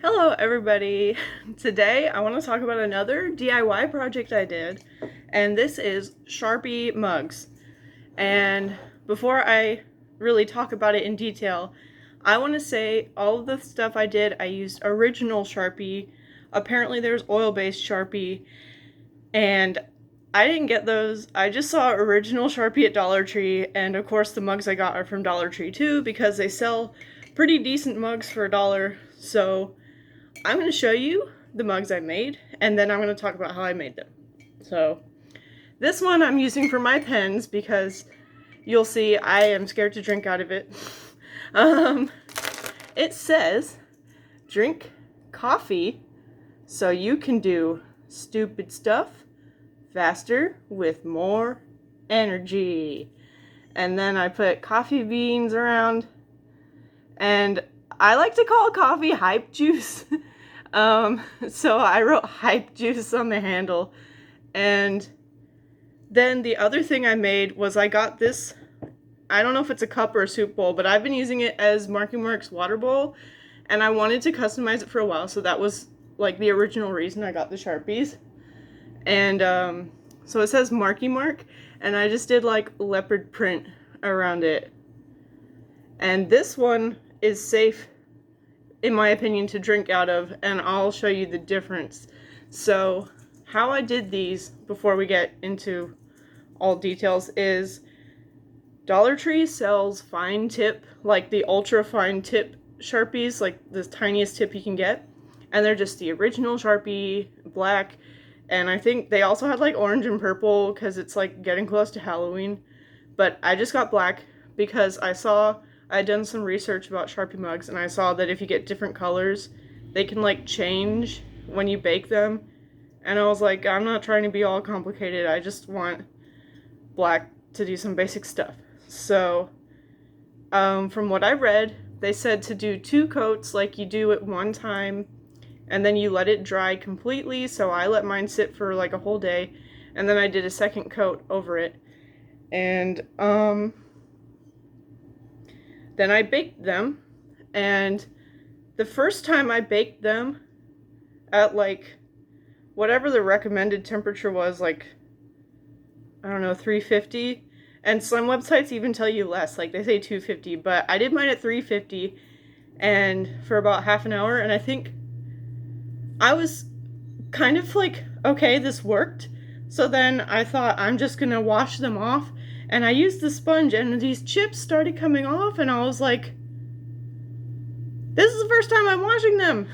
Hello everybody! Today I want to talk about another DIY project I did, and this is Sharpie mugs. And before I really talk about it in detail, I want to say all of the stuff I did, I used original Sharpie. Apparently there's oil-based Sharpie, and I didn't get those. I just saw original Sharpie at Dollar Tree, and of course the mugs I got are from Dollar Tree too, because they sell pretty decent mugs for $1. So I'm going to show you the mugs I made, and then I'm going to talk about how I made them. So this one I'm using for my pens because you'll see I am scared to drink out of it. It says, drink coffee so you can do stupid stuff faster with more energy. And then I put coffee beans around, and I like to call coffee hype juice. So I wrote hype juice on the handle. And then the other thing I made was I got this, I don't know if it's a cup or a soup bowl, but I've been using it as Marky Mark's water bowl, and I wanted to customize it for a while, so that was like the original reason I got the Sharpies. And so it says Marky Mark, and I just did like leopard print around it. And this one is safe, in my opinion, to drink out of, and I'll show you the difference. So how I did these, before we get into all details, is Dollar Tree sells fine tip, like the ultra fine tip Sharpies, like the tiniest tip you can get, and they're just the original Sharpie, black, and I think they also had like orange and purple because it's like getting close to Halloween, but I just got black because I'd done some research about Sharpie mugs, and I saw that if you get different colors, they can like change when you bake them. And I was like, I'm not trying to be all complicated. I just want black to do some basic stuff. So, from what I read, they said to do 2 coats like you do at one time, and then you let it dry completely. So I let mine sit for like a whole day, and then I did a second coat over it. And, then I baked them, and the first time I baked them at like whatever the recommended temperature was, like, I don't know, 350, and some websites even tell you less, like they say 250, but I did mine at 350 and for about half an hour, and I think I was kind of like, okay, this worked. So then I thought I'm just gonna wash them off, and I used the sponge, and these chips started coming off, and I was like, this is the first time I'm washing them.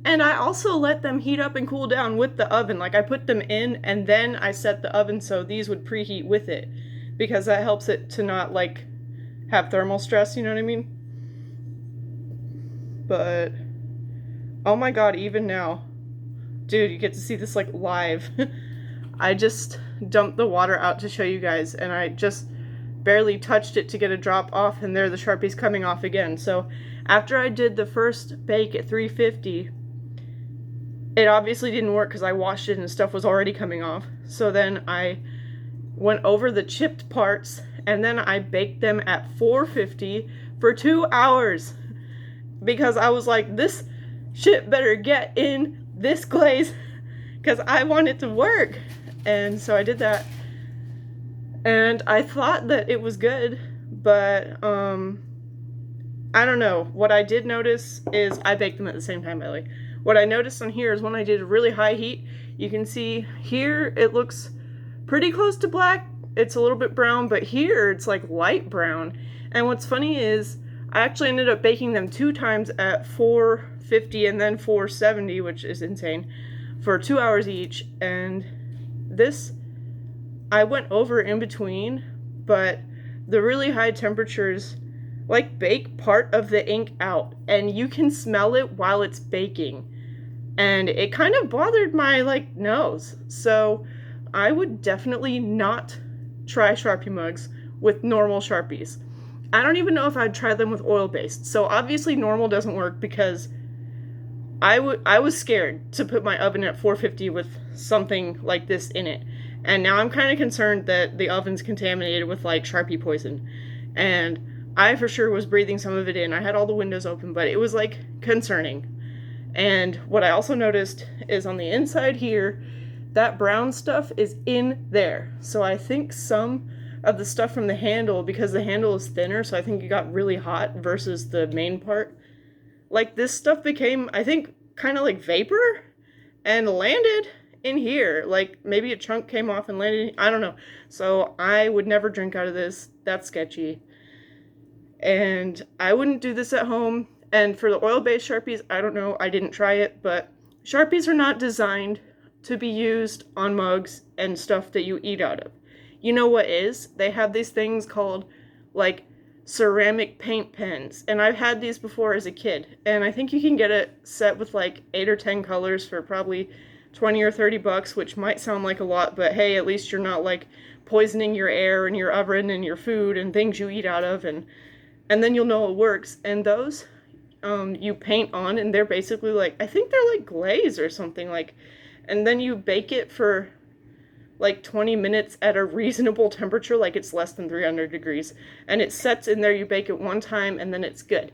And I also let them heat up and cool down with the oven. Like I put them in, and then I set the oven so these would preheat with it, because that helps it to not like have thermal stress, you know what I mean? But oh my god, even now, dude, you get to see this like live. I just dumped the water out to show you guys, and I just barely touched it to get a drop off, and there the Sharpie's coming off again. So after I did the first bake at 350, it obviously didn't work because I washed it and stuff was already coming off. So then I went over the chipped parts, and then I baked them at 450 for 2 hours, because I was like, this shit better get in this glaze because I want it to work. And so I did that, and I thought that it was good, but I don't know. What I did notice is I baked them at the same time, by the way. What I noticed on here is when I did really high heat, you can see here it looks pretty close to black. It's a little bit brown, but here it's like light brown. And what's funny is I actually ended up baking them 2 times at 450 and then 470, which is insane, for 2 hours each. And this, I went over in between, but the really high temperatures like bake part of the ink out, and you can smell it while it's baking, and it kind of bothered my like nose. So I would definitely not try Sharpie mugs with normal Sharpies. I don't even know if I'd try them with oil-based. So obviously normal doesn't work because I was scared to put my oven at 450 with something like this in it. And now I'm kind of concerned that the oven's contaminated with like Sharpie poison. And I for sure was breathing some of it in. I had all the windows open, but it was like concerning. And what I also noticed is on the inside here, that brown stuff is in there. So I think some of the stuff from the handle, because the handle is thinner, so I think it got really hot versus the main part. Like this stuff became, I think, kind of like vapor and landed in here. Like maybe a chunk came off and landed, I don't know. So I would never drink out of this. That's sketchy. And I wouldn't do this at home. And for the oil-based Sharpies, I don't know, I didn't try it, but Sharpies are not designed to be used on mugs and stuff that you eat out of. You know what is? They have these things called, like, ceramic paint pens, and I've had these before as a kid, and I think you can get a set with like 8 or 10 colors for probably 20 or 30 bucks, which might sound like a lot, but hey, at least you're not like poisoning your air and your oven and your food and things you eat out of, and then you'll know it works. And those you paint on, and they're basically like, I think they're like glaze or something, like, and then you bake it for like 20 minutes at a reasonable temperature, like it's less than 300 degrees, and it sets in there. You bake it one time and then it's good.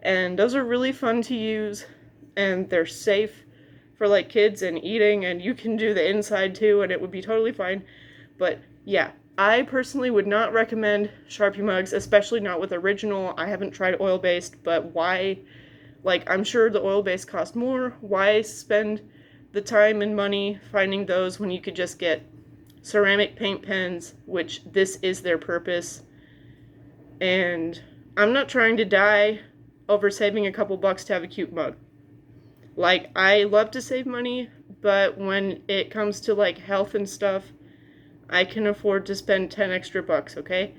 And those are really fun to use, and they're safe for like kids and eating, and you can do the inside too and it would be totally fine. But yeah, I personally would not recommend Sharpie mugs, especially not with original. I haven't tried oil-based, but why, like, I'm sure the oil-based cost more. Why spend the time and money finding those when you could just get ceramic paint pens, which this is their purpose. And I'm not trying to die over saving a couple bucks to have a cute mug. Like, I love to save money, but when it comes to like health and stuff, I can afford to spend 10 extra bucks, okay?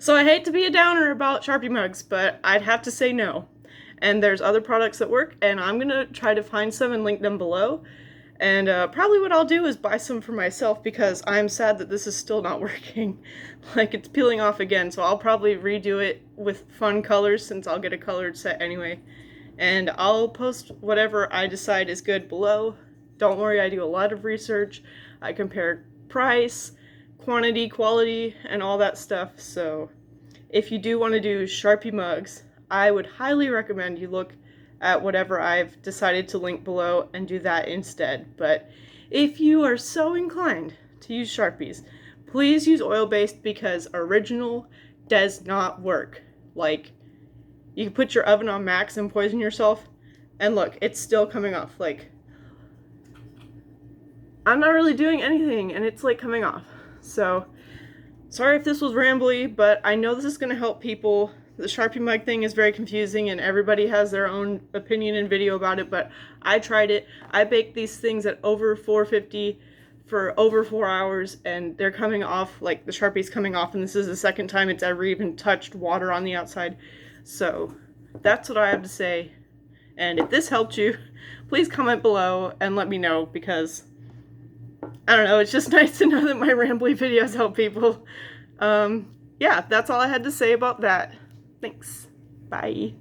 So I hate to be a downer about Sharpie mugs, but I'd have to say no. And there's other products that work, and I'm gonna try to find some and link them below. And probably what I'll do is buy some for myself, because I'm sad that this is still not working. Like, it's peeling off again, so I'll probably redo it with fun colors, since I'll get a colored set anyway. And I'll post whatever I decide is good below. Don't worry, I do a lot of research. I compare price, quantity, quality, and all that stuff. So if you do want to do Sharpie mugs, I would highly recommend you look at whatever I've decided to link below and do that instead. But if you are so inclined to use Sharpies, please use oil-based, because original does not work. Like, you can put your oven on max and poison yourself, and look, it's still coming off. Like, I'm not really doing anything and it's like coming off. So sorry if this was rambly, but I know this is going to help people. The Sharpie mug thing is very confusing, and everybody has their own opinion and video about it, but I tried it. I baked these things at over 450 for over 4 hours, and they're coming off, like the Sharpie's coming off, and this is the second time it's ever even touched water on the outside. So that's what I have to say. And if this helped you, please comment below and let me know, because I don't know, it's just nice to know that my rambly videos help people. Yeah, that's all I had to say about that. Thanks. Bye.